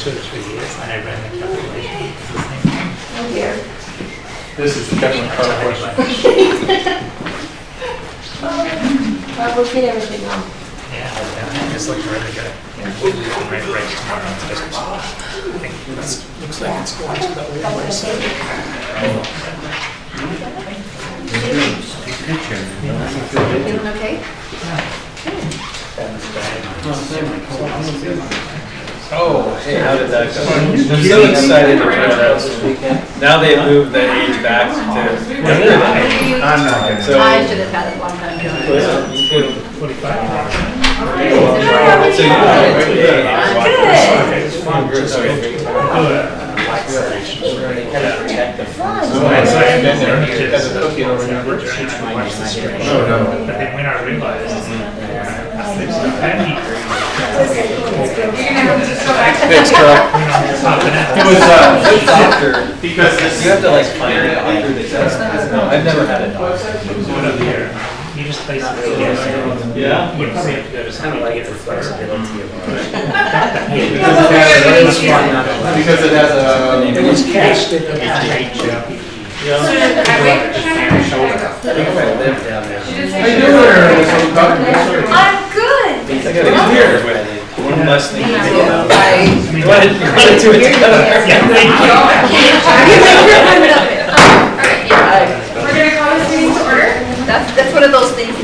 2 or 3 years, and I ran the calculation. It's the same thing. Oh dear. This is definitely part of what Well, we'll get everything on. Yeah, it's looking really good. Right tomorrow on Thursday. I think that's Looks like it's going to the old website. Feeling okay? Oh, hey, how did that go? I'm so excited to try that this weekend. Now they moved the age back to. I'm not gonna. So, I should have had it a long time ago. so 45. you Good. it's fun. Okay. So I had been there as a cookie over there. Oh, no. But then when I realized, Thanks, Carl. It was after because you have to like find it after the test. I've never had it. one of the year, you just basically guess. Yeah. You probably have to go to some like it for flexibility. Because it has a. It was cast in the I'm good. I got a beer with one less thing to think about. Right. Go ahead and do it together. Yeah, thank you. We're going to call this meeting to order. That's one of those things.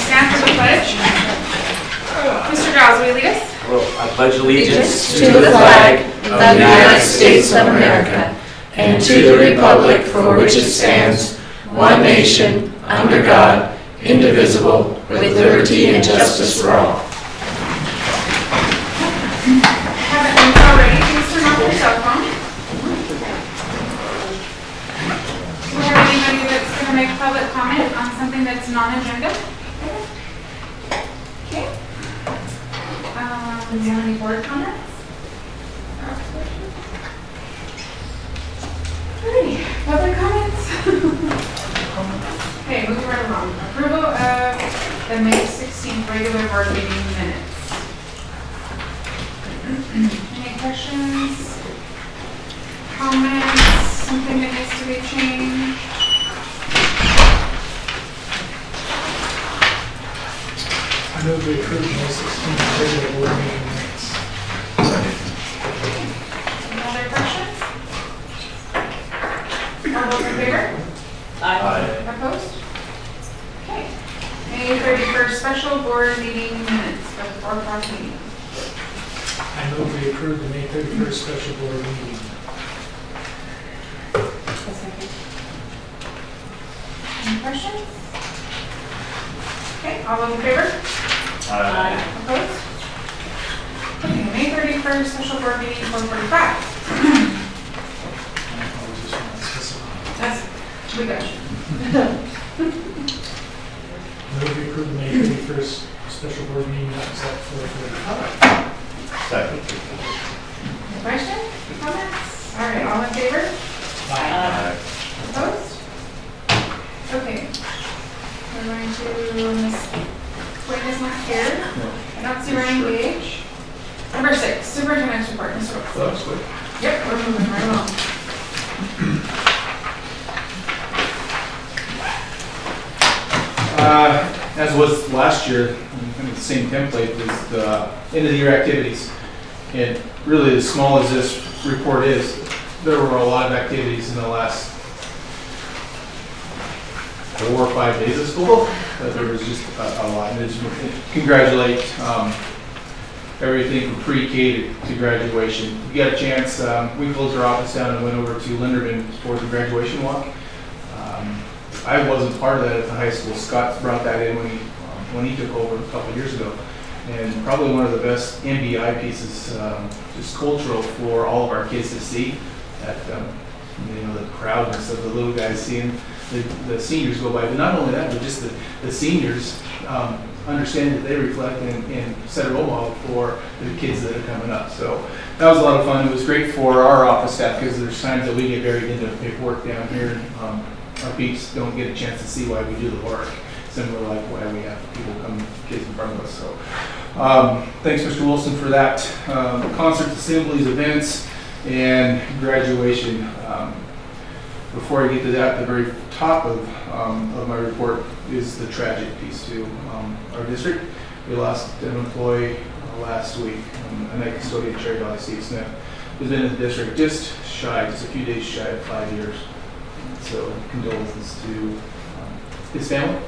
Stand for the pledge. Mr. Giles, will you lead us? I pledge allegiance To the flag of the United States of America and to the republic for which it stands, one nation, under God, indivisible, with liberty and justice for all. Haven't been already. Please turn off your cell phone. Do we have anybody that's going to make public comment on something that's non-agenda? Okay. Do you have any board comments? Alrighty, public comments? Okay, moving right along. Approval of the May 16th regular board meeting minutes. Any questions? Comments? Something that needs to be changed? I know we approved May 16th regular board meeting minutes. Any other questions? All those in favor? Opposed? Okay. May 31st special board meeting minutes for the 4 o'clock meeting. I know we approved the May 31st special board meeting. Any questions? Okay, all those in favor? Opposed? Okay, May 31st special board meeting 4:45. That's, we got you. I know we approved the May 31st special board meeting minutes at 4:45. Second. Any questions? Comments? All right, all in favor? Opposed? Okay. We're going to, Ms. Quinn is not here. I don't see Ryan Gage. Number 6, superintendent's report, Mr. Wilson. Yep, we're moving right along. As was last year, kind of the same template, was the end of the year activities. And really, as small as this report is, there were a lot of activities in the last 4 or 5 days of school. There was just a lot. And just congratulate everything from pre-K to graduation. If you got a chance, we closed our office down and went over to Linderman for the graduation walk. I wasn't part of that at the high school. Scott brought that in when he took over a couple of years ago. And probably one of the best MBI pieces, just cultural for all of our kids to see. That the proudness of the little guys seeing the seniors go by. But not only that, but just the seniors understand that they reflect and set a role model for the kids that are coming up. So that was a lot of fun. It was great for our office staff because there's times that we get buried into paperwork down here. Our peeps don't get a chance to see why we do the work. Similar like why we have people come, kids in front of us. So Thanks, Mr. Wilson, for that. Concerts, assemblies, events, and graduation. Before I get to that, the very top of my report is the tragic piece to our district. We lost an employee last week, a night custodian, Cherry Valley Steve Smith, who's been in the district just a few days shy of 5 years. So condolences to his family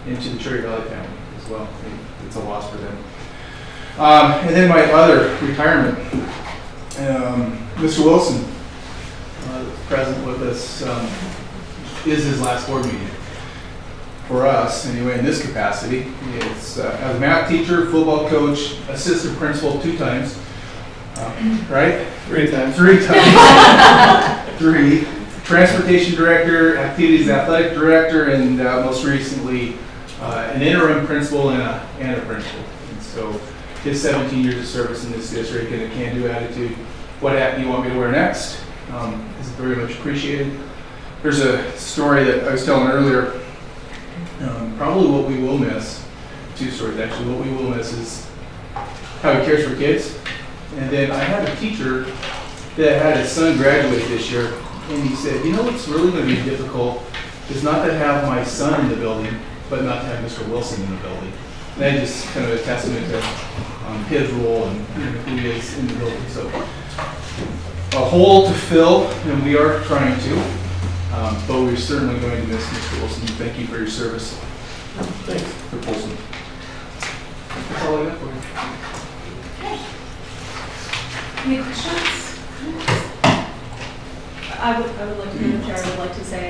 and to the Cherry Valley family as well. It's a loss for them. And then my other retirement, Mr. Wilson, present with us, is his last board meeting. For us, anyway, in this capacity, it's as a math teacher, football coach, assistant principal 2 times, right? 3 times. 3 times. 3. Transportation director, activities athletic director, and most recently an interim principal and a principal. And so his 17 years of service in this district and a can-do attitude. What hat do you want me to wear next? Is very much appreciated. There's a story that I was telling earlier. Probably what we will miss, 2 stories actually, what we will miss is how he cares for kids. And then I had a teacher that had his son graduate this year, and he said, you know what's really going to be difficult is not to have my son in the building, but not to have Mr. Wilson in the building. And that just kind of a testament to his role and who he is in the building. So a hole to fill, and we are trying to, but we're certainly going to miss Mr. Wilson. Thank you for your service. Thanks. For Wilson. That's all I got for you. Any questions? I would like to, Madam Chair, I would like to say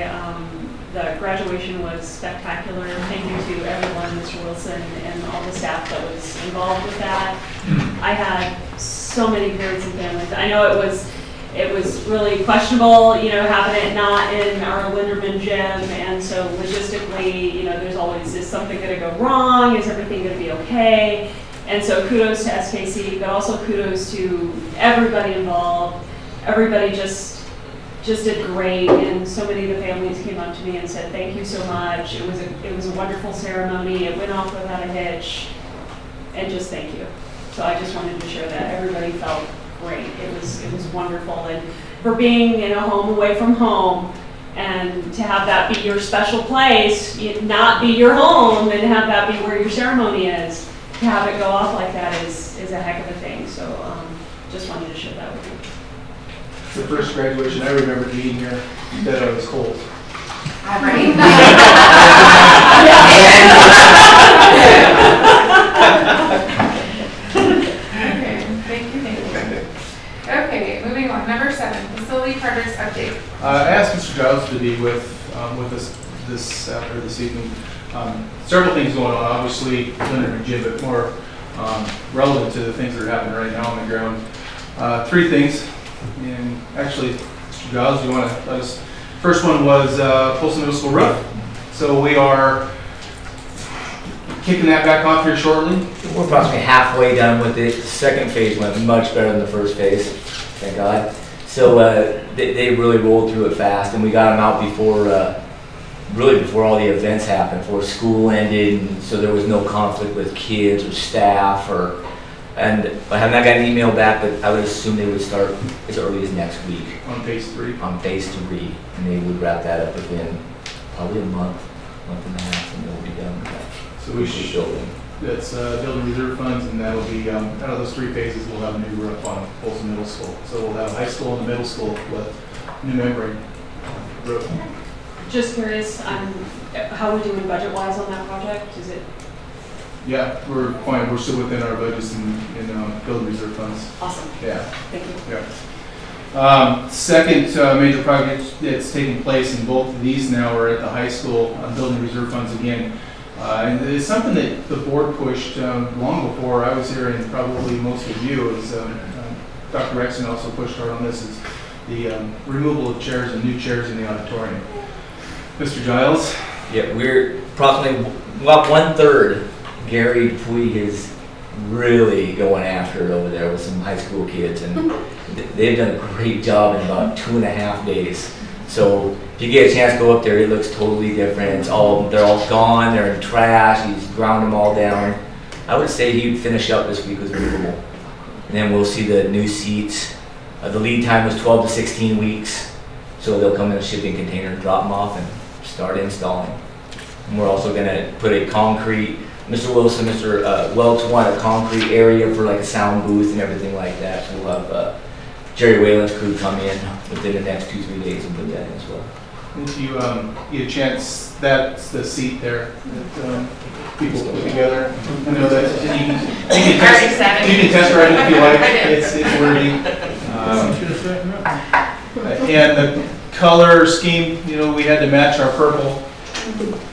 the graduation was spectacular. Thank you to everyone, Mr. Wilson, and all the staff that was involved with that. I had so many parents and families. I know it was really questionable, having it not in our Linderman gym, and so logistically, there's always, is something going to go wrong? Is everything going to be okay? And so kudos to SKC, but also kudos to everybody involved. Everybody just did great, and so many of the families came up to me and said, thank you so much. It was a wonderful ceremony. It went off without a hitch, and just thank you. So I just wanted to share that. Everybody felt great. It was wonderful, and for being in a home away from home, and to have that be your special place, not be your home, and have that be where your ceremony is, to have it go off like that is a heck of a thing. So just wanted to share that with you. It's the first graduation I remember being here that I was cold. Right. Thank you. Okay, moving on. Number 7, facility progress update. I asked Mr. Giles to be with us this evening. Several things going on, obviously, Linderman Gym, but more relevant to the things that are happening right now on the ground. 3 things. And actually, Mr. Giles, do you want to let us? First one was Polson Middle School roof. So we are kicking that back off here shortly. We're approximately halfway done with it. The second phase went much better than the first phase, thank God. So they really rolled through it fast, and we got them out before, really before all the events happened, before school ended, and so there was no conflict with kids or staff and I have not got an email back, but I would assume they would start as early as next week. On phase 3? On phase 3, and they would wrap that up within probably a month and a half, and they'll be done with that. So we should building. That's building reserve funds, and that'll be out of those 3 phases. We'll have a new roof on Polson Middle School. So we'll have high school and the middle school with new membrane roof. Just curious, how are we doing budget-wise on that project? Is it? Yeah, we're fine. We're still within our budgets and building reserve funds. Awesome. Yeah. Thank you. Yeah. Second major project that's taking place, and both of these now are at the high school, building reserve funds again. And it's something that the board pushed long before I was here, and probably most of you, is Dr. Rexon also pushed hard on this, is the removal of chairs and new chairs in the auditorium. Mr. Giles? Yeah, we're approximately about 1/3. Gary Puig is really going after it over there with some high school kids, and they've done a great job in about 2.5 days. So if you get a chance to go up there, it looks totally different. They're all gone. They're in trash. He's ground them all down. I would say he'd finish up this week with movable. And then we'll see the new seats. The lead time was 12 to 16 weeks. So they'll come in a shipping container, drop them off, and start installing. And we're also gonna put a concrete, Mr. Wilson, Mr. Welch wanted a concrete area for like a sound booth and everything like that. So we'll have Jerry Whalen's crew come in within the next 2-3 days and put that in as well. If you get a chance, that's the seat there that people put together. I know that you can test ride it if you like. It's wordy. And the color scheme, you know, we had to match our purple.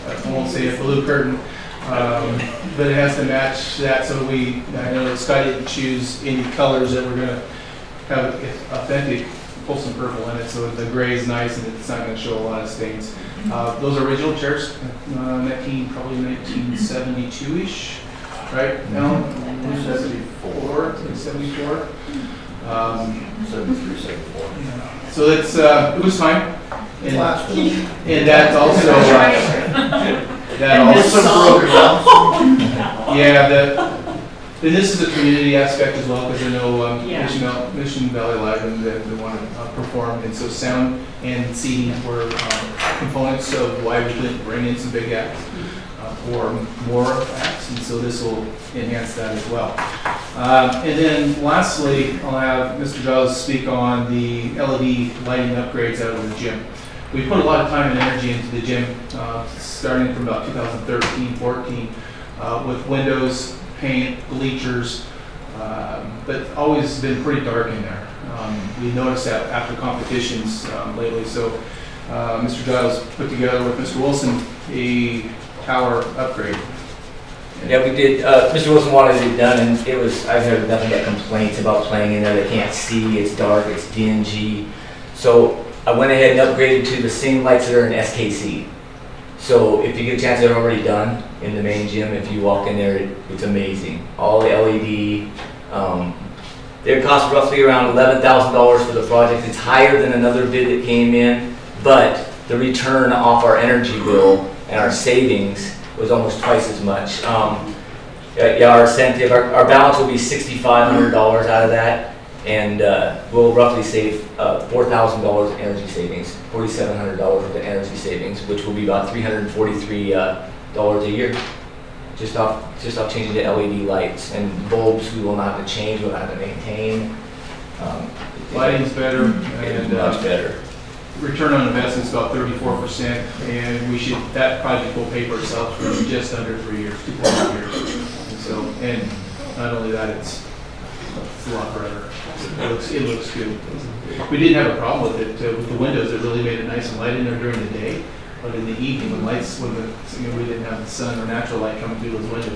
I won't say a blue curtain, but it has to match that. So I know that Scott didn't choose any colors that were going to have authentic Folsom purple in it. So the gray is nice and it's not going to show a lot of stains. Those original chairs, probably 1972-ish, right? No, 74. 74. 73, 74. So it's it was fine, and that's also and this is a community aspect as well, because I know Mission Valley Live and they want to perform, and so sound and seating were components of why we couldn't bring in some big acts or more acts, and so this will enhance that as well. And then lastly, I'll have Mr. Giles speak on the LED lighting upgrades out of the gym. We put a lot of time and energy into the gym, starting from about 2013-14, with windows, paint, bleachers, but always been pretty dark in there. We noticed that after competitions lately, so Mr. Giles put together with Mr. Wilson a tower upgrade. Yeah, we did. Mr. Wilson wanted it done, and I've heard nothing but complaints about playing in there. They can't see, it's dark, it's dingy. So I went ahead and upgraded to the same lights that are in SKC. So if you get a chance, they're already done in the main gym. If you walk in there, it's amazing. All the LED. It cost roughly around $11,000 for the project. It's higher than another bid that came in, but the return off our energy bill and our savings was almost twice as much. Our incentive, our balance will be $6,500 out of that, and we'll roughly save $4,000 in energy savings, $4,700 worth of energy savings, which will be about $343 a year, just off changing the LED lights. And bulbs we will not have to change, we'll have to maintain. Lighting's better, and much better. Return on investment is about 34%, and that project will pay for itself for just under 3 years, 2.5 years. And not only that, it's a lot brighter. It looks good. We didn't have a problem with it with the windows. It really made it nice and light in there during the day, but in the evening when we didn't have the sun or natural light coming through those windows,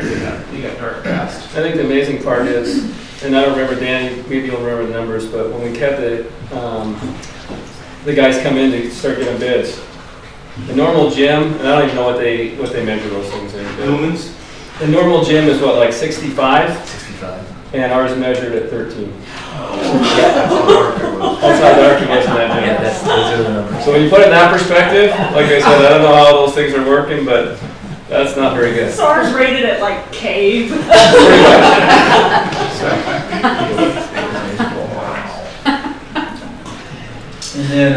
they got dark fast. I think the amazing part is, and I don't remember, Danny, maybe you'll remember the numbers, but when we kept it. The guys come in to start getting bids. The normal gym, and I don't even know what they measure those things in. Lumens? The normal gym is what, like 65? 65. And ours measured at 13. Yeah, that's how dark it was. That's how dark it was in that gym. Yeah, those are the numbers. So when you put it in that perspective, like I said, I don't know how those things are working, but that's not very good. So ours rated at like cave. And then,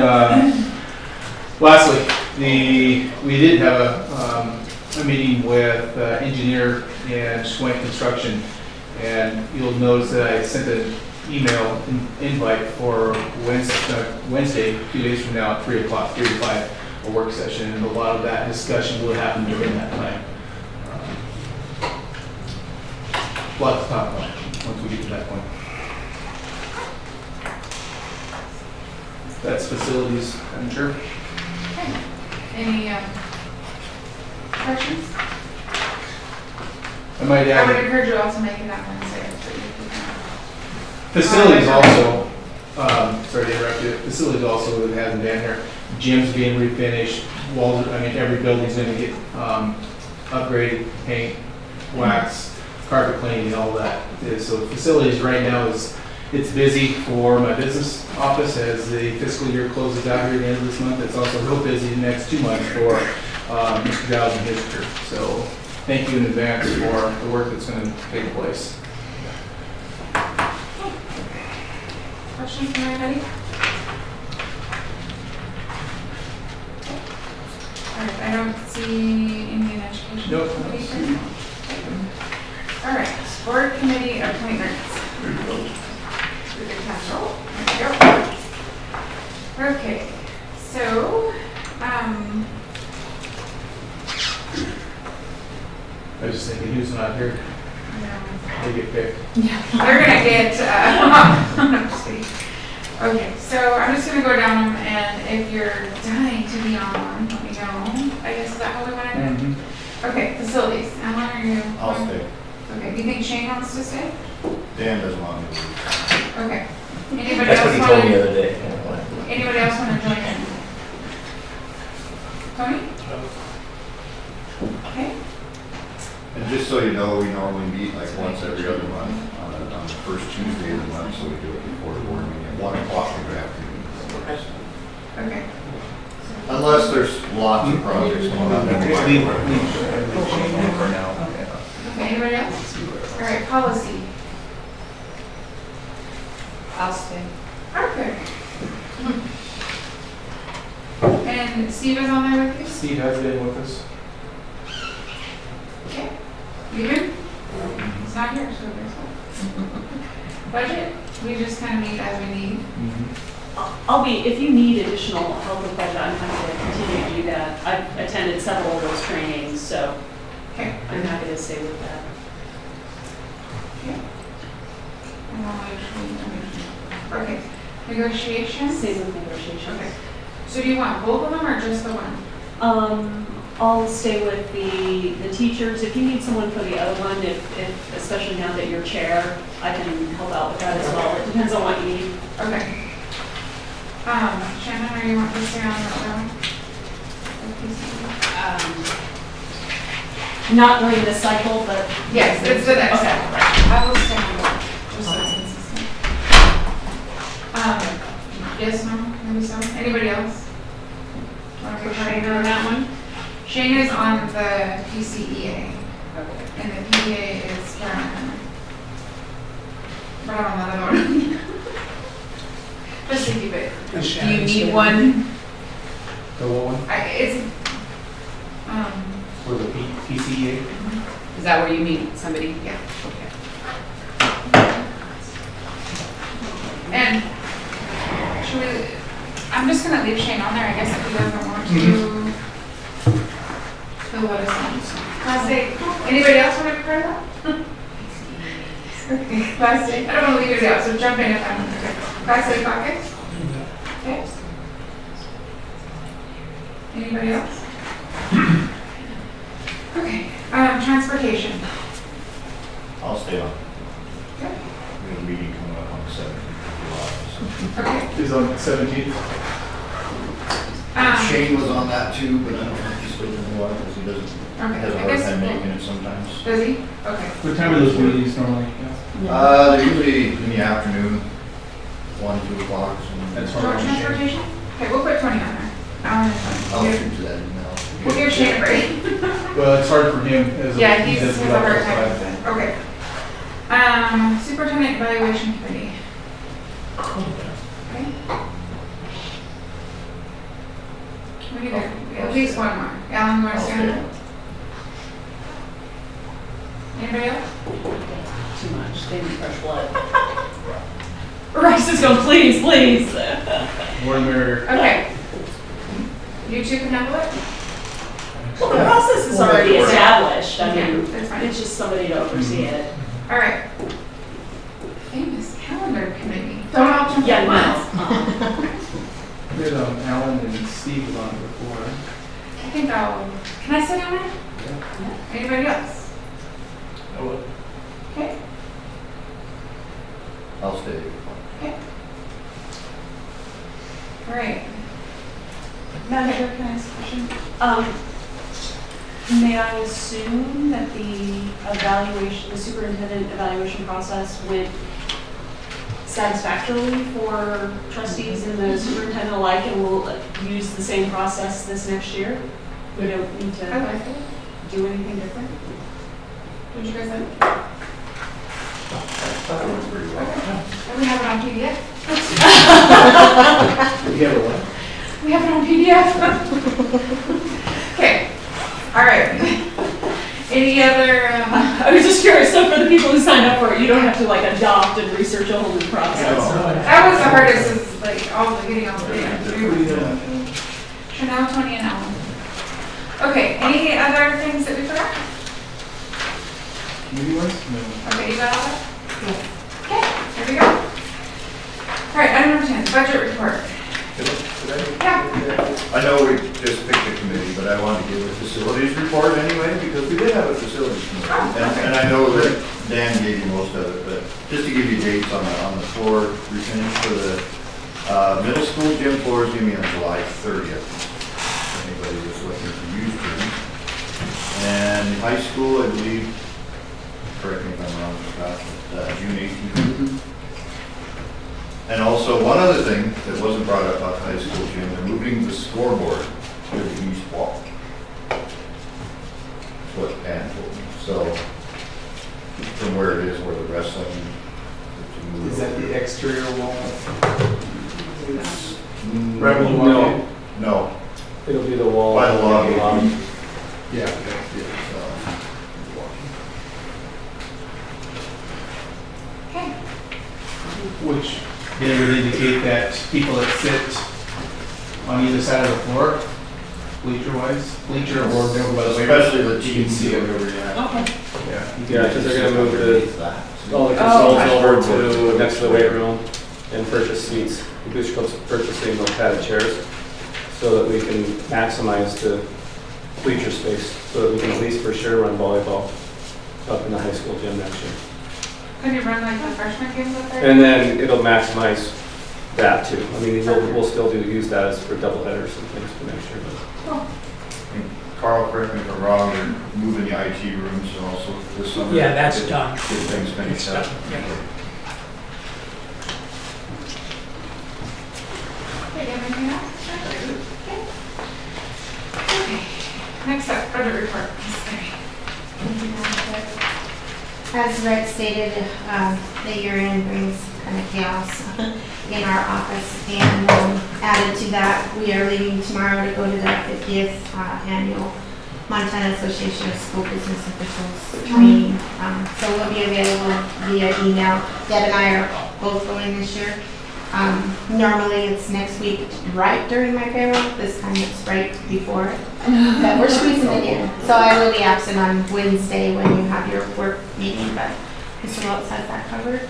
lastly, we did have a meeting with engineer and Schwenk Construction, and you'll notice that I sent an email invite for Wednesday, 2 days from now, at 3 o'clock, 3 to 5, a work session, and a lot of that discussion will happen during that time. Lots to talk about once we get to that point. That's facilities, I'm sure. Okay. Any questions? I might I would add, encourage you all to make it on Wednesday. facilities also, sorry to interrupt you, facilities also that hasn't been here. Gyms being refinished, walls, every building's gonna get upgraded, paint, wax, carpet cleaning, and all that. So facilities right now it's busy for my business office as the fiscal year closes out here at the end of this month. It's also real busy the next 2 months for Mr. Giles and his crew. So thank you in advance for the work that's going to take place. Questions from anybody? All right, I don't see any in education. Nope. All right, board committee appointments. There we go. Okay, so, I was just thinking, who's not here? They get picked. yeah, they're gonna get, I'm just kidding. Okay, so I'm just gonna go down them, and if you're dying to be on one, let me know. I guess is that how we want to do it? Okay, facilities. Alan, are you? I'll stay. Okay, do you think Shane wants to stay? Dan doesn't want me to leave. Okay. Anybody That's what else he told me the want other day. to? Anybody else want to join in? Tony? Okay. And just so you know, we normally meet like once every other month on the first Tuesday of the month, so we do it before the board meeting at 1 o'clock in the afternoon. Okay. Unless there's lots of projects going on. Leave for now. Okay, anybody else? All right, policy. I'll stay. Okay. And Steve is on there with you? Steve has been with us. Okay. You good? He's not here, so there's one. Budget, we just kind of meet as we need. I'll be, if you need additional help with budget, I'm happy to continue to do that. I've attended several of those trainings, so Okay. I'm happy to stay with that. Okay. Okay. Negotiations? Stay with negotiations. Okay. So do you want both of them or just the one? I'll stay with the teachers. If you need someone for the other one, if especially now that you're chair, I can help out with that as well. It depends on what you need. Okay. Shannon, or you want to stay on that one? Not during this cycle, but Yes, it's the next Okay. one. I will stay on that, just so it's consistent. Yes, no, maybe so. Anybody else? Want to put Shane on that one? Shane is on the PCEA, and the PEA is Karen. But I'm on another one. Just to keep it. Do you need one? The one It's, for the PCEA. Is that where you meet somebody? yeah. Okay. And should we, I'm just gonna leave Shane on there, I guess, if he doesn't want to. He'll let us know. Last day, anybody else want to be part of that? Okay, last day, I don't want to leave it out, so jump in if I'm, okay. Last day caucus? Okay. Anybody else? Okay, transportation. I'll stay on. Okay. We have a meeting coming up on the 17th of July. Okay. Is on the 17th. Shane was on that too, but I don't know if he's still in the water because he doesn't, Okay, has a I hard guess, time making it sometimes. does he? Okay. What time are those meetings normally? They're usually in the afternoon, 1, 2 o'clock. That's Road fine. transportation? Okay, we'll put 20 on there. I'll We'll shoot to that email. give Shane a break. Well, it's hard for him as Yeah, he he's does has the a hard electrical time side. with it. Okay. Superintendent evaluation committee. Okay. We need at least one more. Alan, you want to I'll stand stay up? Anybody else? too much. They need fresh blood. Rice is going, please, please. More the merrier. Okay. You two can handle it? Well, the process is already established. I Okay, mean, that's fine. it's just somebody to oversee it. All right. Famous calendar committee. Don't all jump Yeah, at no. once. There's Alan and Steve was on it before. I think can I sit on it? Anybody else? I would. Okay. I'll stay. Okay. All right. Madam Chair, can I ask a question? May I assume that the superintendent evaluation process went satisfactorily for trustees and the superintendent alike, and we'll use the same process this next year? We don't need I to. like it. do anything different. What did you guys think? I thought it went pretty well. And we have it on PDF. You have a what? We have it on PDF. Okay. All right. Any other? I was just curious, so for the people who signed up for it, you don't have to like adopt and research a whole new process. That was the hardest. Is like getting all the data. Chanel, Tony, and Ellen. Okay. Any other things that we forgot? Committee ones? No. Okay, you got all that? Okay, there we go. All right, item number 10, budget report. Yeah. I know we just picked a committee, but I wanted to give a facilities report anyway, because we did have a facilities committee. And I know that Dan gave you most of it, but just to give you dates on the floor refinish for the middle school gym floor is going to be on July 30th. If anybody was looking to use gym. And high school, I believe, correct me if I'm wrong, Scott, June 18th. And also, one other thing that wasn't brought up about high school gym, they're moving the scoreboard to the east wall. That's what Ann told me. So, from where it is, where the wrestling. Is that the exterior wall? Right when you walk in? No. It'll be the wall. By the lobby. Yeah. Okay. Which then would indicate that people that sit on either side of the floor, bleacher or down by the way. Especially the TNC over here. Okay. Yeah. Yeah, because they're gonna move all the consoles over to next to the weight room and purchase seats. The Booster Club's purchasing those padded chairs so that we can maximize the bleacher space, so that we can at least for sure run volleyball up in the high school gym next year. Could you run like the freshman games up there? And then it'll maximize that too. I mean, we'll still use that as for double headers and things for next year. Cool. And Carl, correct me if I'm wrong, they're moving the IT rooms also this summer. Yeah, that's done. Get things finished up. Yeah. Okay, do you have anything else? Okay. Next up, budget report. As Rex stated, the year-end brings kind of chaos in our office, and added to that, we are leaving tomorrow to go to the 50th annual Montana Association of School Business Officials training. So we'll be available via email. Deb and I are both going this year. Normally it's next week right during my payroll. This time it's right before it. But we're squeezing it in. So I will be absent on Wednesday when you have your work meeting, but Mr. Welts has that covered.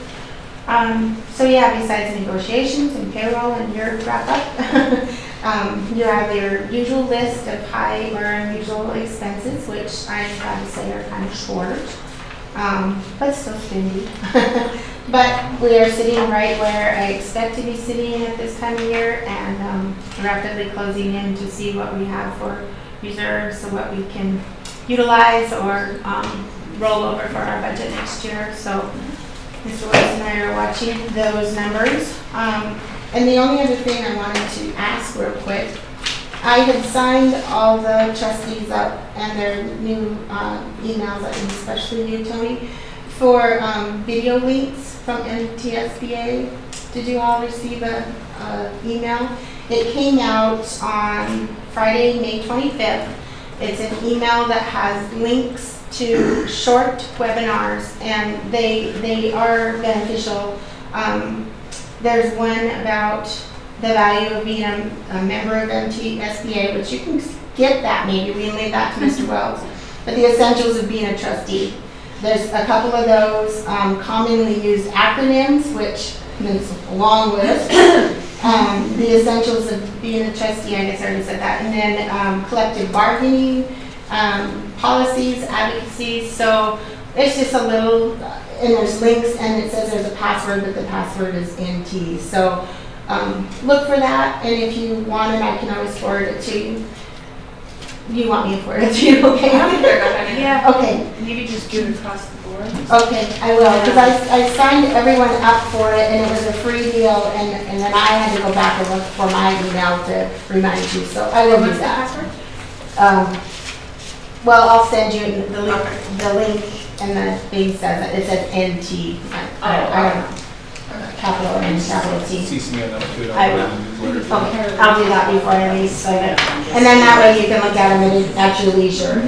So yeah, besides negotiations and payroll and your wrap up, you have your usual list of high or unusual expenses, which I'm proud to say are kind of short, but still spendy. But we are sitting right where I expect to be sitting at this time of year, and rapidly closing in to see what we have for reserves, so what we can utilize or roll over for our budget next year. So Mr. Woods and I are watching those numbers. And the only other thing I wanted to ask real quick, I had signed all the trustees up and their new emails, and especially you, Tony, for video links from NTSBA. Did you all receive an email? It came out on Friday, May 25th. It's an email that has links to short webinars, and they are beneficial. There's one about the value of being a member of NTSBA, which you can get that, maybe relay that to Mr. Wells, but the essentials of being a trustee. There's a couple of those commonly used acronyms, which is a long list. The essentials of being a trustee, I guess I already said that. And then collective bargaining, policies, advocacy. So it's just a little, and there's links, and it says there's a password, but the password is NT. So look for that, and if you want it, I can always forward it to you. You want me to forward it to you, okay? Yeah. Okay. Maybe just do it across the board. Okay, I will, because I signed everyone up for it, and it was a free deal, and then I had to go back and look for my email to remind you, so I will do that. Well, I'll send you the link and the thing says, it says NT. I don't know. Capital N, capital T. CC me on that too. I will. Okay, I'll do that before I leave, so that, and then that way you can look at them at your leisure.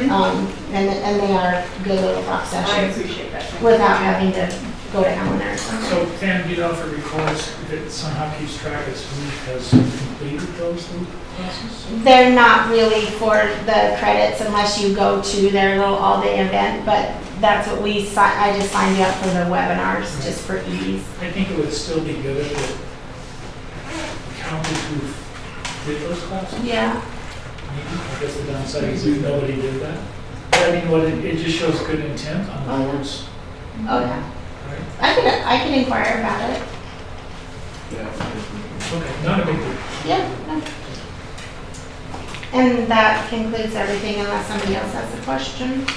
And they are good little prop I sessions appreciate that. without having to go to Allen or something. So Pam, do you know if it records, if it somehow keeps track as who has completed those classes? They're not really for the credits unless you go to their little all-day event, but that's what I just signed you up for the webinars, just for ease. I think it would still be good if it counted who did those classes. Yeah. I guess the downside is if nobody did that. But I mean, it just shows good intent on the board's. Oh, yeah. Right? I can inquire about it. Yeah. Okay, not a big deal. Yeah. No. And that concludes everything unless somebody else has a question.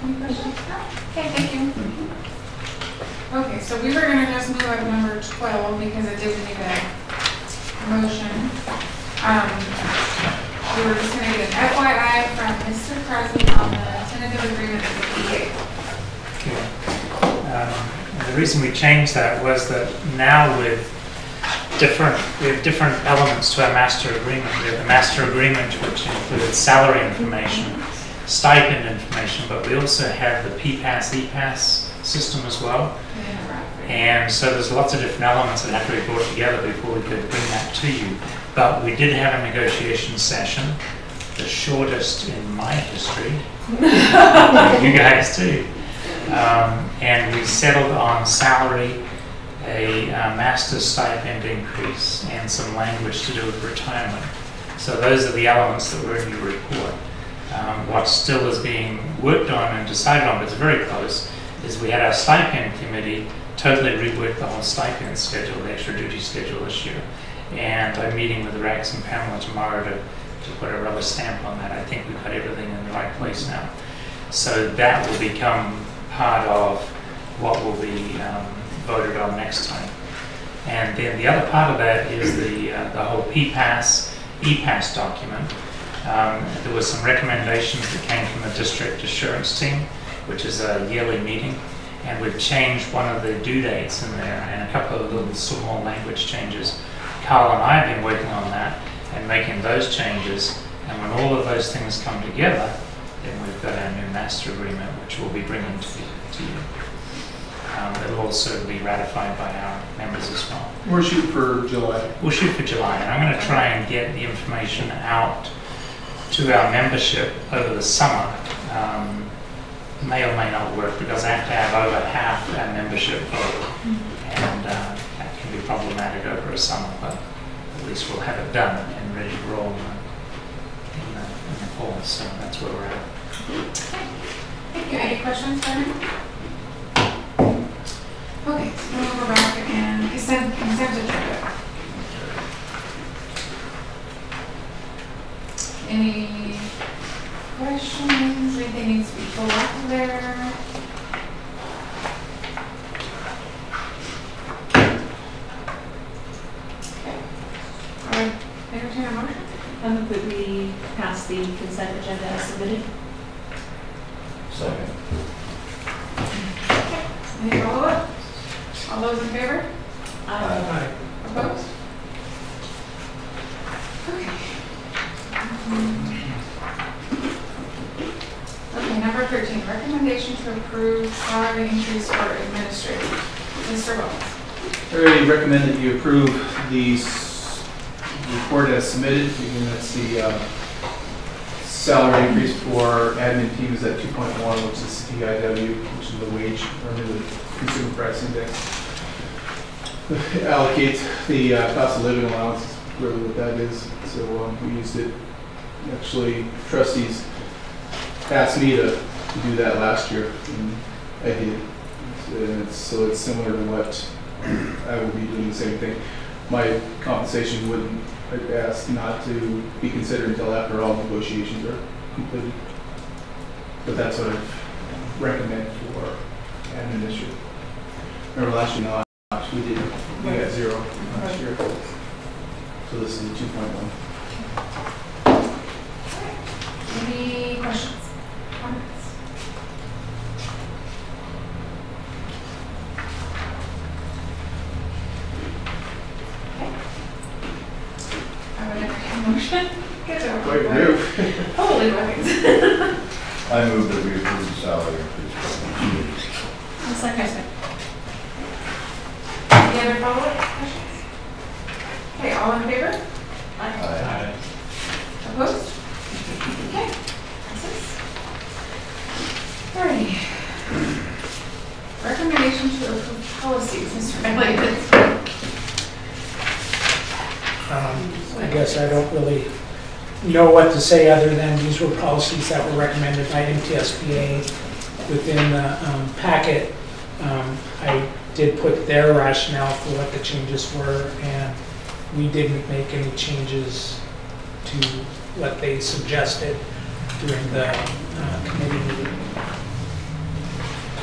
Okay, thank you. Okay, so we were gonna just move up number 12 because it did need a motion. We were just gonna get an FYI from Mr. Crosby on the tentative agreement with the PA. The reason we changed that was that now we have different elements to our master agreement. We have the master agreement, which includes salary information, stipend information, but we also have the PPAS, EPAS system as well. And so there's lots of different elements that have to be brought together before we could bring that to you. But we did have a negotiation session, the shortest in my history, you guys too. And we settled on salary, a master's stipend increase, and some language to do with retirement. So those are the elements that were in your report. What still is being worked on and decided on, but it's very close, is we had our stipend committee totally rework the whole stipend schedule, the extra duty schedule this year. And I'm meeting with Rex and Pamela tomorrow to put a rubber stamp on that. I think we've got everything in the right place now. So that will become part of what will be voted on next time. And then the other part of that is the whole PPAS, EPAS document. There were some recommendations that came from the district assurance team, which is a yearly meeting. And we've changed one of the due dates in there and a couple of little small language changes. Carl and I have been working on that and making those changes. And when all of those things come together, then we've got our new master agreement, which we'll be bringing to you. It'll also be ratified by our members as well. We're shooting for July. We'll shoot for July. And I'm going to try and get the information out to our membership over the summer. May or may not work because I have to have over half our membership vote, and that can be problematic over a summer, but at least we'll have it done and ready to roll in the fall, so that's where we're at. Thank you. Any questions, Brian? Okay, so we'll go back and consent agenda. Any questions? Anything needs to be pulled up there? Okay. Entertain a motion? I move that we pass the consent agenda as submitted. Second. Any follow-up? All those in favor? Aye. Opposed? Okay. Okay, number 13, recommendation to approve salary increase for administrator. Mr. Wells. I already recommend that you approve the report as submitted. Again, that's the salary increase for admin team is at 2.1, which is CPIW, which is the wage under the consumer price index. Allocate the cost of living allowance is really what that is. So we used it. Actually, trustees asked me to do that last year, and I did. So it's similar to what I will be doing the same thing. My compensation wouldn't, I'd ask not to be considered until after all negotiations are completed. But that's what I recommend for an administrator. Remember last year, we got 0 last year. So this is the 2.1. Any questions? Comments? Okay. I would entertain a motion. Get it over Quite with. rude. Holy buckets. I move that we approve the salary increase. A second. Any other follow-up questions? Okay, all in favor? Aye. Opposed? Okay, passes. Alrighty. Recommendation to approve policies, Mr. Bailey. I guess I don't really know what to say other than these were policies that were recommended by MTSBA within the packet. I did put their rationale for what the changes were, and we didn't make any changes to what they suggested during the committee meeting.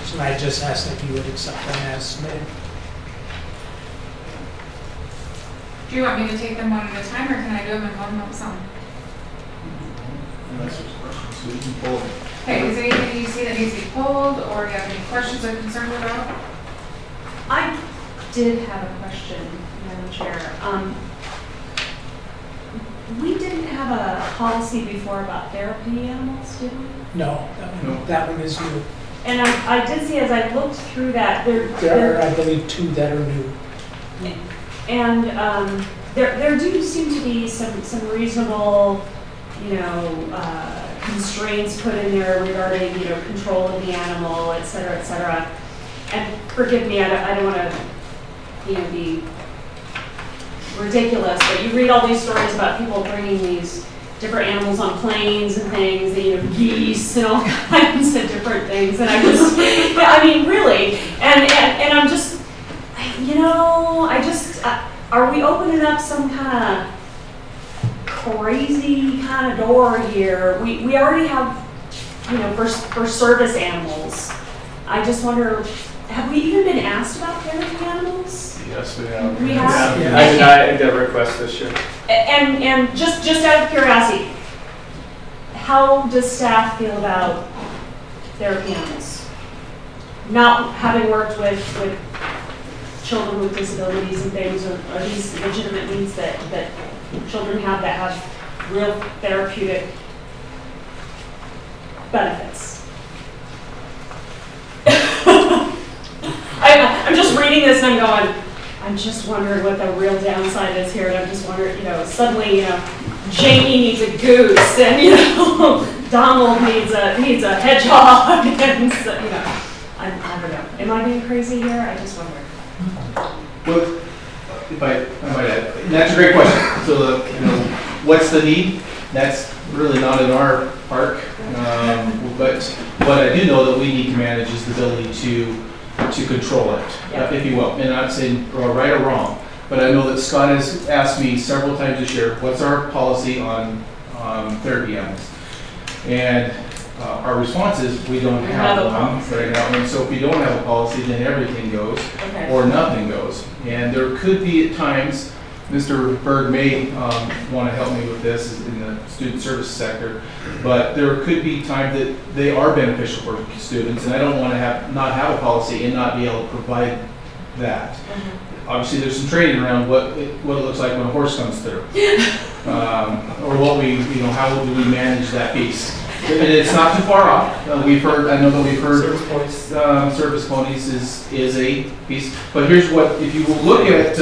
So I just asked if you would accept them as submitted. Do you want me to take them one at a time, or can I do them in one lump sum? Unless there's questions, so we can pull it. Okay, is there anything you see that needs to be pulled, or do you have any questions or concerns about? I did have a question, Madam Chair. We didn't have a policy before about therapy animals, did we? No, that one is new. And I did see as I looked through that, There are, I believe, 2 that are new. and there do seem to be some reasonable, constraints put in there regarding, control of the animal, et cetera, et cetera. And forgive me, I don't want to, be ridiculous, but you read all these stories about people bringing these different animals on planes and things, geese and all kinds of different things, and really, and I'm just, are we opening up some kind of crazy kind of door here? We already have, for service animals. I just wonder, have we even been asked about therapy animals? Yes, we have. We have? Yeah. I denied that request this year. And just out of curiosity, how does staff feel about therapy animals? Not having worked with children with disabilities and things, are these legitimate needs that children have that have real therapeutic benefits? I'm just reading this and I'm going, I'm just wondering what the real downside is here, and I'm just wondering, suddenly, Jamie needs a goose, and Donald needs a hedgehog, and I don't know. Am I being crazy here? I just wonder. Well, if I might add, that's a great question. So, what's the need? That's really not in our park, but what I do know that we need to manage is the ability to control it, if you will. And I'm not saying right or wrong, but I know that Scott has asked me several times this year, what's our policy on therapy animals? And our response is we don't have one right now. And so if we don't have a policy, then everything goes, or nothing goes. And there could be at times, Mr. Berg may want to help me with this in the student service sector, but there could be times that they are beneficial for students, and I don't want to not have a policy and not be able to provide that. Obviously, there's some training around what it looks like when a horse comes through, or what how do we manage that piece. And it's not too far off. I know that we've heard service ponies is a piece, but here's what, if you look at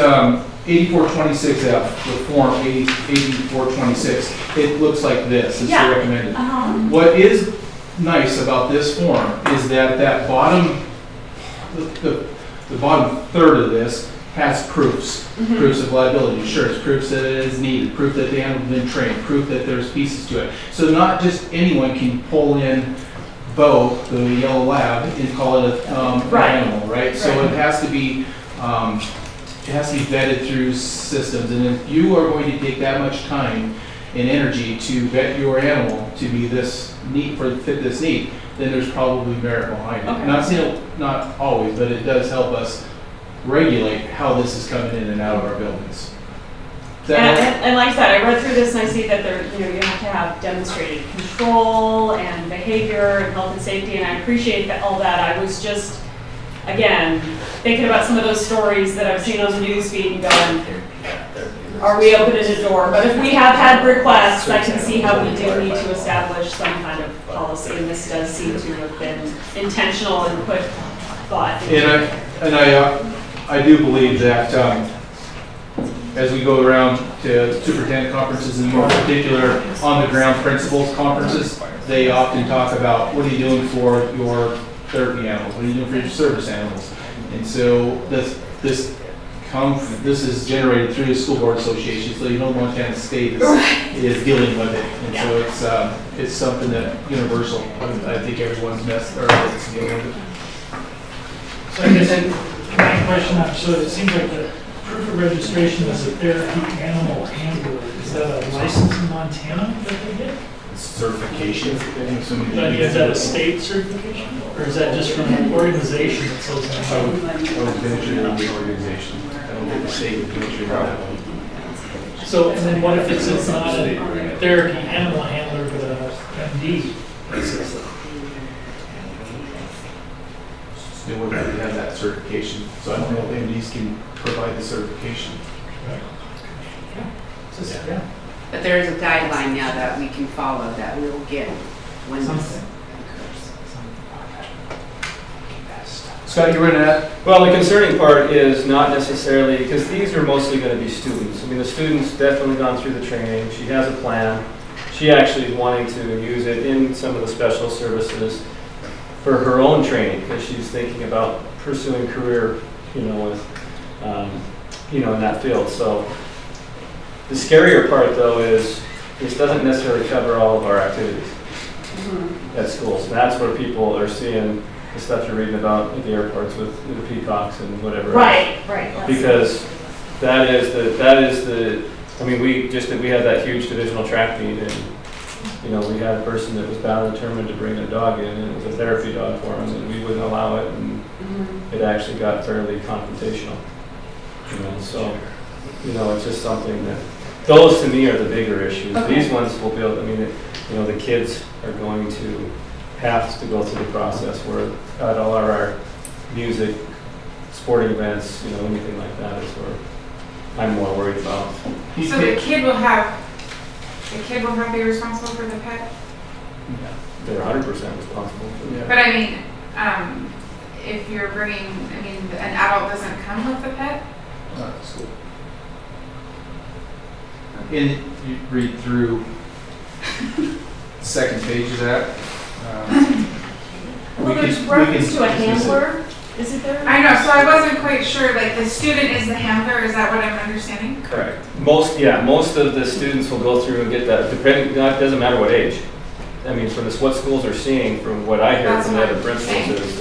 8426F, the form 8426, it looks like this. It's recommended. What is nice about this form is that bottom, the bottom third of this has proofs. Proofs of liability insurance, proofs that it is needed, proof that the animal has been trained, proof that there's pieces to it. So not just anyone can pull in Bo, the yellow lab, and call it an animal, right? So it has to be vetted through systems, and if you are going to take that much time and energy to vet your animal to be this neat fit this need, then there's probably merit behind it. Not saying not always, but it does help us regulate how this is coming in and out of our buildings. And like I said, I read through this and I see that there, you have to have demonstrated control and behavior and health and safety, and I appreciate that, all that. I was just, again, thinking about some of those stories that I've seen on the news feed and going, are we opening a door? But if we have had requests, I can see how we do need to establish some kind of policy, and this does seem to have been intentional and put thought into it. And I do believe that as we go around to superintendent conferences, and more particular on-the-ground principals conferences, they often talk about what are you doing for your therapy animals, what are you doing for your service animals. And so this is generated through the school board association, so Montana State is dealing with it. And so it's something that universal, I think everyone's dealing with it. So I guess my question, so it seems like the proof of registration as a therapy animal handler, is that a license in Montana that they get? Certification. But is that a state certification? Or is that just from an organization that sells them? I would venture to the organization. I don't think the state would venture that way. So, and then what if it's not a therapy animal handler, but a MD? They would have to have that certification. So I don't know if MDs can provide the certification. Yeah. But there is a guideline now that we can follow that we will get when this occurs. Scott, you were in that? Well, the concerning part is not necessarily, because these are mostly going to be students. I mean, the student's definitely gone through the training. She has a plan. She actually is wanting to use it in some of the special services for her own training, because she's thinking about pursuing career, with, in that field. So the scarier part, though, is this doesn't necessarily cover all of our activities at schools. And that's where people are seeing the stuff you're reading about at the airports with the peacocks and whatever. Right. Because that is the. I mean, we had that huge divisional track meet, and we had a person that was bound and determined to bring a dog in, and it was a therapy dog for him, and we wouldn't allow it, and it actually got fairly confrontational. So it's just something that. Those to me are the bigger issues. Okay. These ones will be able. The kids are going to have to go through the process where at all our music, sporting events, anything like that is where I'm more worried about. So the kid will have to be responsible for the pet? Yeah, they're 100% responsible for the pet. But I mean, if you're bringing, an adult doesn't come with the pet? Not at school. And you read through the second page of that. There's reference to a handler, is it there? I know, so I wasn't quite sure, like the student is the handler, is that what I'm understanding? Correct. Most of the students will go through and get that, depending, it doesn't matter what age. I mean, from what schools are seeing, from what I hear from the other principals, is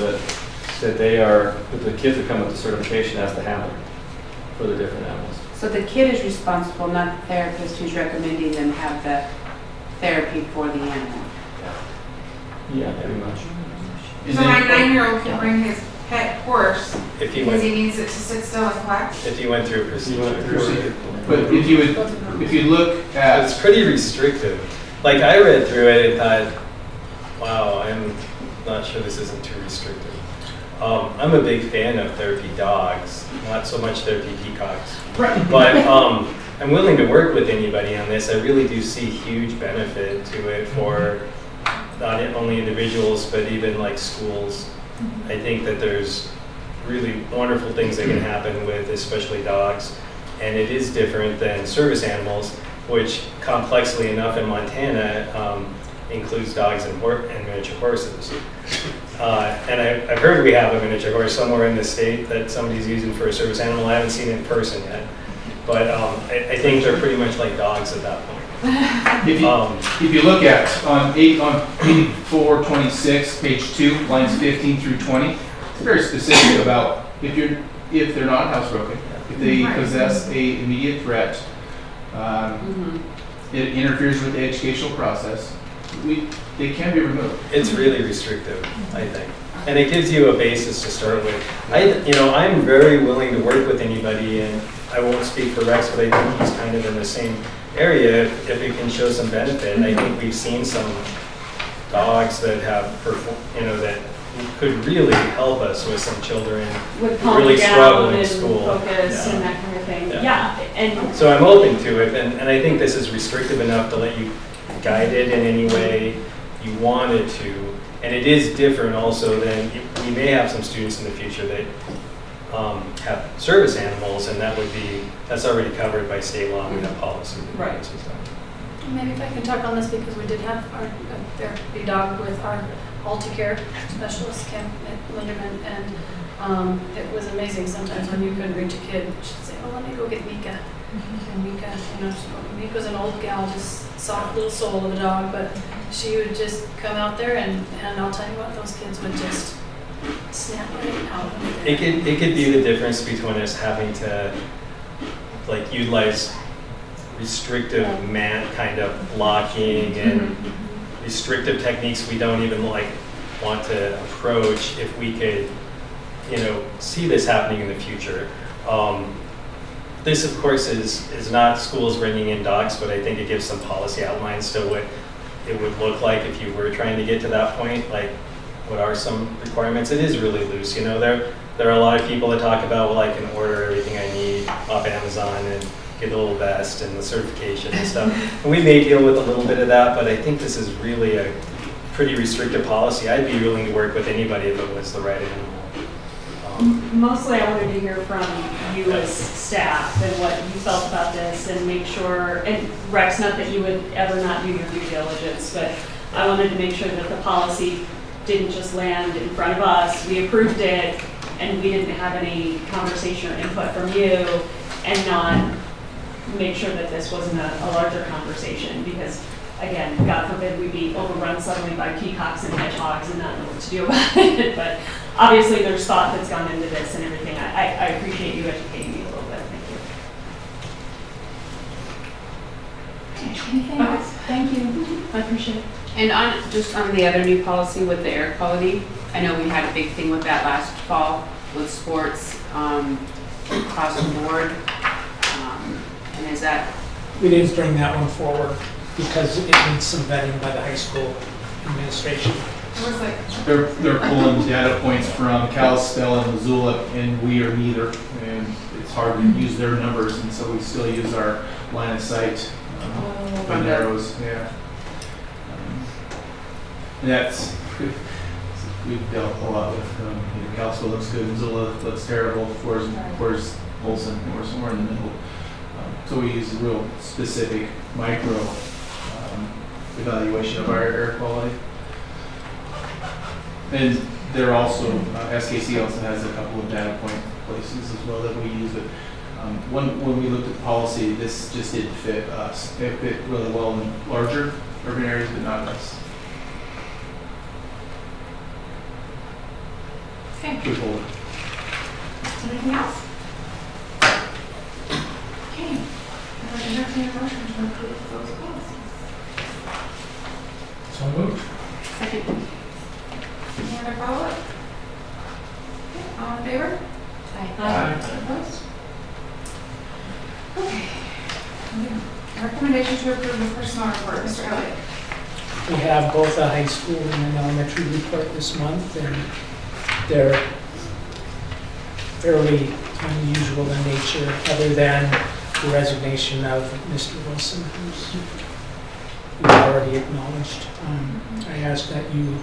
that the kids have come with the certification as the handler for the different animals. So the kid is responsible, not the therapist who's recommending them have the therapy for the animal. Yeah, pretty much. So my 9-year-old can bring his pet horse because he needs it to sit still and relax? If you went through a procedure. But if you look at... It's pretty restrictive. Like I read through it and thought, wow, I'm not sure this isn't too restrictive. I'm a big fan of therapy dogs, not so much therapy peacocks. Right. But I'm willing to work with anybody on this. I really do see huge benefit to it for not only individuals, but even like schools. I think that there's really wonderful things that can happen with especially dogs. And it is different than service animals, which complexly enough in Montana includes dogs and miniature horses. And I've heard we have a miniature horse somewhere in the state that somebody's using for a service animal. I haven't seen it in person yet. But I think they're pretty much like dogs at that point. If you look at on 8426, page 2, lines 15 through 20, it's very specific about if they're not housebroken, if they possess an immediate threat, it interferes with the educational process, they can be removed. It's really restrictive, I think. and it gives you a basis to start with. I'm very willing to work with anybody, and I won't speak for Rex, but I think he's kind of in the same area if it can show some benefit. And I think we've seen some dogs that have, that could really help us with some children With who really calm struggle down in and school. focus Yeah. and that kind of thing. Yeah. Yeah, and So I'm open to it, and I think this is restrictive enough to let you guide it in any way you wanted to. And it is different also than, we may have some students in the future that have service animals, and that's already covered by state law, and we have policy. Right. And stuff. Maybe if I can talk on this, because we did have our therapy dog with our Alticare specialist camp at Linderman, and it was amazing sometimes when you couldn't reach a kid, she'd say, oh, let me go get Mika. And Mika, Mika's an old gal, just soft little soul of a dog, but she would just come out there, and I'll tell you what, those kids would just snap right out. It could be the difference between us having to utilize restrictive kind of blocking and restrictive techniques we don't even want to approach if we could, see this happening in the future. This, of course, is not schools bringing in dogs, but I think it gives some policy outlines to what it would look like if you were trying to get to that point. What are some requirements? It is really loose. There are a lot of people that talk about, well, I can order everything I need off Amazon and get a little vest and the certification and stuff. And we may deal with a little bit of that, but I think this is really a pretty restrictive policy. I'd be willing to work with anybody if it was the right animal. mostly I wanted to hear from you as staff and what you felt about this, and make sure, and Rex, not that you would ever not do your due diligence, but I wanted to make sure that the policy didn't just land in front of us, we approved it, and we didn't have any conversation or input from you, and not make sure that this wasn't a larger conversation, because again, God forbid we be overrun suddenly by peacocks and hedgehogs and not know what to do about it. But obviously there's thought that's gone into this and everything. I appreciate you educating me a little bit. Thank you. Anything else? Thank you. I appreciate it. And just on the other new policy with the air quality, I know we had a big thing with that last fall with sports across the board. And is that? We didn't bring that one forward because it needs some vetting by the high school administration. It was like, They're pulling data points from Cal, Stella, and Missoula, and we are neither. And it's hard to use their numbers, and so we still use our line of sight and arrows. Yeah. And that's we've dealt a lot with. Cal still looks good, Missoula looks terrible. Where's Olson? We're somewhere in the middle. So we use a real specific micro evaluation of our air quality. And they're also, SKC also has a couple of data point places as well that we use. But when we looked at the policy, this just didn't fit us. It fit really well in larger urban areas, but not us. okay, Truthfully. anything else? Okay, I'd like to entertain a motion to approve those policies. So moved. Second. Any other follow-up? Okay, all in favor? Aye. Opposed? Okay. Recommendation to approve the personnel report, Mr. Elliott. We have both a high school and an elementary report this month, and they're fairly unusual in nature, other than the resignation of Mr. Wilson, who's we've already acknowledged. I ask that you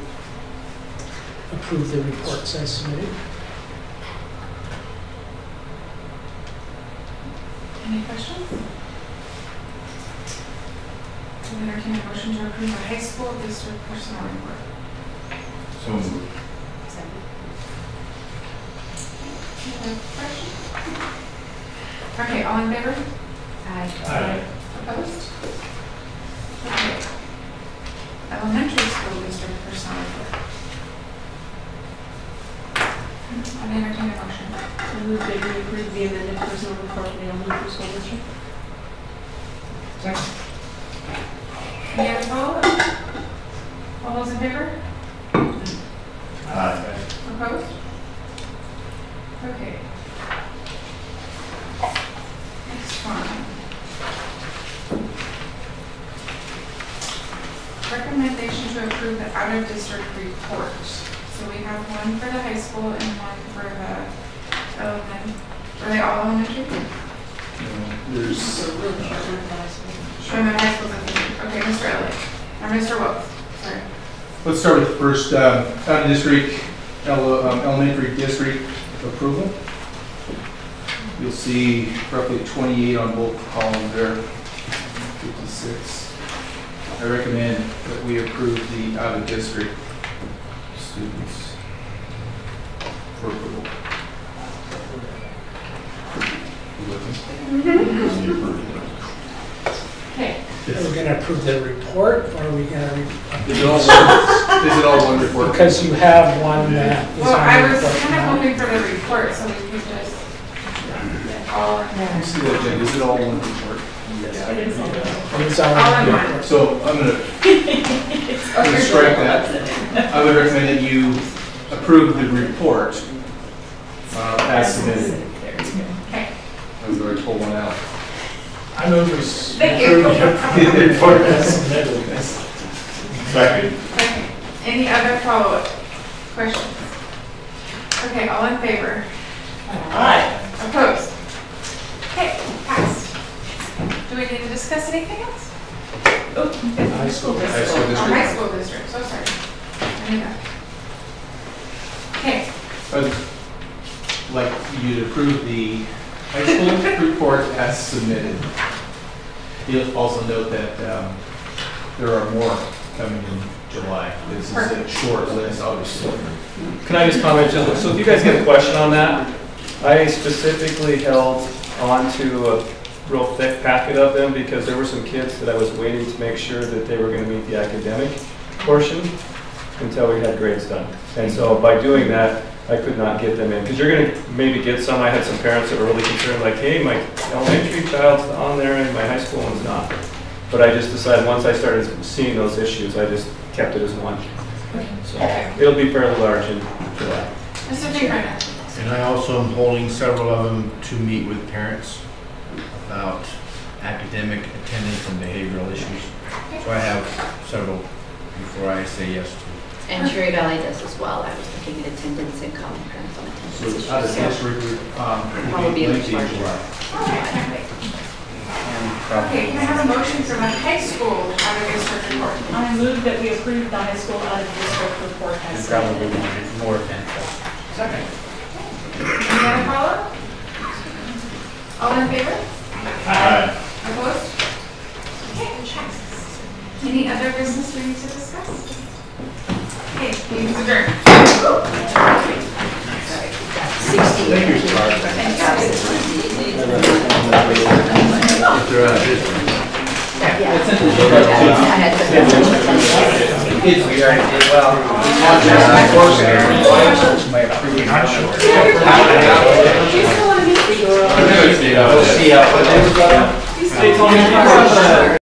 approve the reports as submitted. Any questions? Do we entertain a motion to approve the high school district personnel report? So moved. Any other questions? Okay, all in favor? Aye. Opposed? Okay. Elementary school district personnel report. I entertain a motion. I move that we approve the amended personnel report for the elementary school district. Second. Any other follow-up? All those in favor? Aye. Opposed? Okay. Next one. Recommendation to approve the out-of-district report. So we have one for the high school and one for the elementary. Are they all elementary? There's, From the high school. Okay, Mr. Elliott. Or Mr. Wilks. Sorry. let's start with the first out-of-district elementary district approval. You'll see roughly 28 on both columns there, 56. I recommend that we approve the out-of-district students for approval. You with Okay. Are we gonna approve the report, or are we gonna? me? Is it all one report? Because you have one that is Well, on I the was report kind of now. hoping for the report so we could just all in there. See that, Jen? Is it all one report? It's all All on in the one. report. So I'm gonna strike that. I would recommend that you approve the report as submitted. Okay. I was already pulled one out. I move we Thank you. approve the report as submitted. Second. Okay. Any other follow-up questions? Okay, all in favor? Aye. Opposed? Okay, passed. Do we need to discuss anything else? High school. High school Oh, district. high school district, so sorry. I knew that. Okay, I'd like you to approve the high school report as submitted. You'll also note that there are more coming in July. This is a short list, obviously. Can I just comment, so if you guys get a question on that, I specifically held on to a real thick packet of them because there were some kids that I was waiting to make sure that they were going to meet the academic portion until we had grades done. And so by doing that, I could not get them in. Because you're going to maybe get some, I had some parents that were really concerned, like, hey, my elementary child's on there and my high school one's not. But I just decided once I started seeing those issues, I just kept it as one. So it'll be fairly large in July. Mr. Fingerner. And I also am holding several of them to meet with parents about academic attendance and behavioral issues. So I have several before I say yes to. And Cherry Valley does as well. I was looking at attendance and calling parents on attendance issues. So out-of-district will be lengthy in July. Okay, can I have a motion for the high school out-of-district report? I move that we approve the high school out-of-district report as submitted. More than Second. Any other follow-up? All in favor? Aye. Opposed? Okay, passes. Any other business we need to discuss? Okay, meeting adjourned. 60. They told me